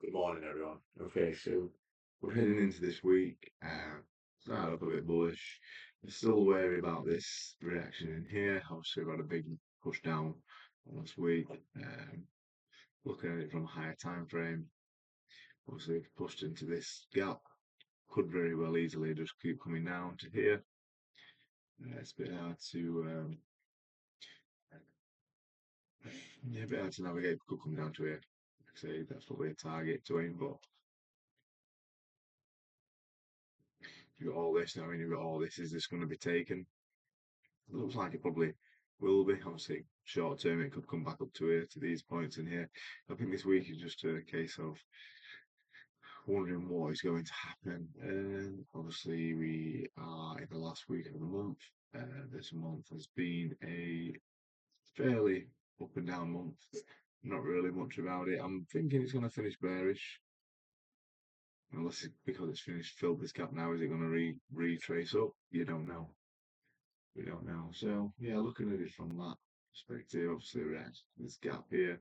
Good morning, everyone. Okay, so we're heading into this week. Started off a bit bullish. I'm still wary about this reaction in here. Obviously, we've had a big push down last week. Looking at it from a higher time frame, obviously, we've pushed into this gap. Could very well easily just keep coming down to here. It's a bit hard to a bit hard to navigate. Could come down to here. Like I say, that's probably a target to aim for. You've got all this now, and you've got all this. Is this going to be taken? It looks like it probably will be. Obviously, short term, it could come back up to here, to these points in here. I think this week is just a case of wondering what is going to happen. And obviously, we are in the last week of the month. This month has been a fairly up and down month. Not really much about it. I'm thinking it's going to finish bearish. Unless it's because it's finished, filled this gap now, is it going to retrace up? You don't know. We don't know. So yeah, looking at it from that perspective, obviously reaction to this gap here,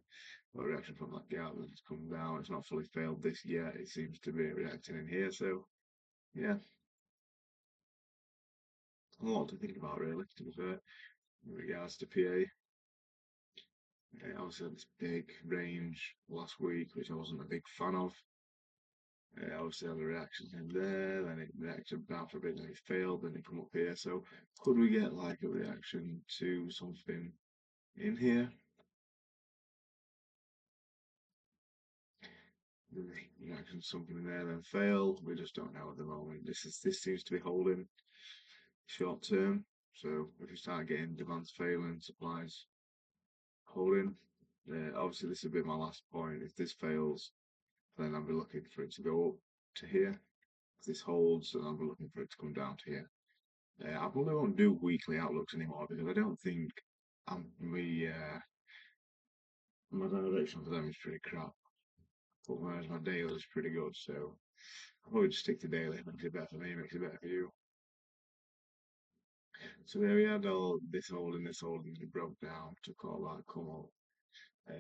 a reaction from that gap that's come down. It's not fully failed this yet. It seems to be reacting in here. So yeah, a lot to think about really, to be fair, in regards to PA. I also had this big range last week, which I wasn't a big fan of. Obviously had a reaction in there, then it reacted down for a bit, then it failed, then it come up here. So could we get like a reaction to something in here? Reaction to something in there, then failed. We just don't know at the moment. This seems to be holding short term. So if we start getting demands failing, supplies holding, obviously this will be my last point. If this fails, then I'll be looking for it to go up to here. If this holds, then I'll be looking for it to come down to here. I probably won't do weekly outlooks anymore because I don't think my direction for them is pretty crap. But whereas my daily is pretty good, so I'll probably just stick to daily. It makes it better for me, makes it better for you. So there we had all this holding, it broke down, took all that, come up.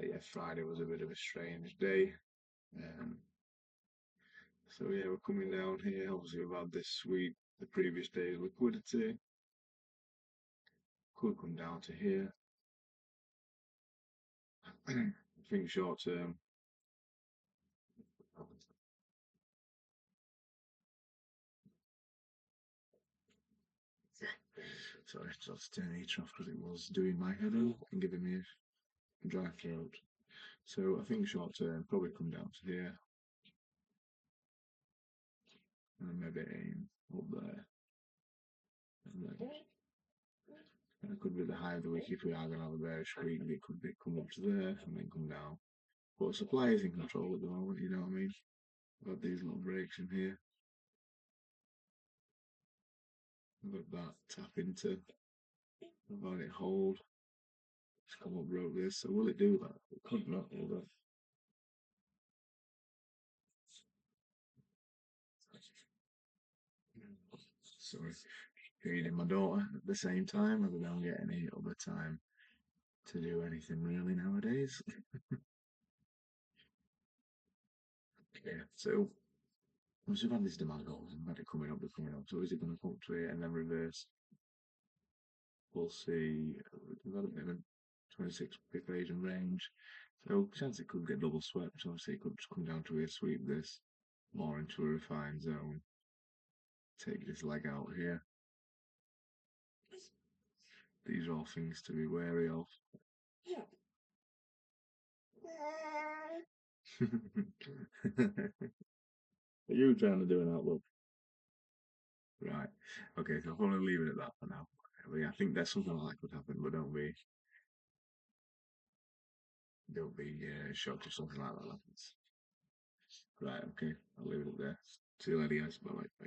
Yeah, Friday was a bit of a strange day. So yeah, we're coming down here. Obviously, we've had this sweep the previous day's liquidity. Could come down to here. I think short term. Sorry, so I've turn the heater off because it was doing my head in and giving me a dry throat. So I think short term probably come down to here. And maybe aim up there. And then it could be the high of the week if we are going to have a bearish week. It could be come up to there and then come down. But supply is in control at the moment, you know what I mean? I've got these little breaks in here. I've got that tap into. I've had it hold. It's come up, broke this. So will it do that? It could not, will it? Sorry, feeding my daughter at the same time, as I don't get any other time to do anything really nowadays. Yeah, so once we've had this demand goals and had it coming up, so is it going to fluctuate and then reverse? We'll see. We've got a bit of a 26 pip Asian range, so chance it could get double swept. Obviously, it could just come down to a sweep this more into a refined zone. Take this leg out here. These are all things to be wary of. Are you trying to do an outlook? Right. Okay, so I'll probably leave it at that for now. But yeah, I think there's something like that could happen, but don't be shocked if something like that happens. Right, okay, I'll leave it there. See you later, guys. Bye bye.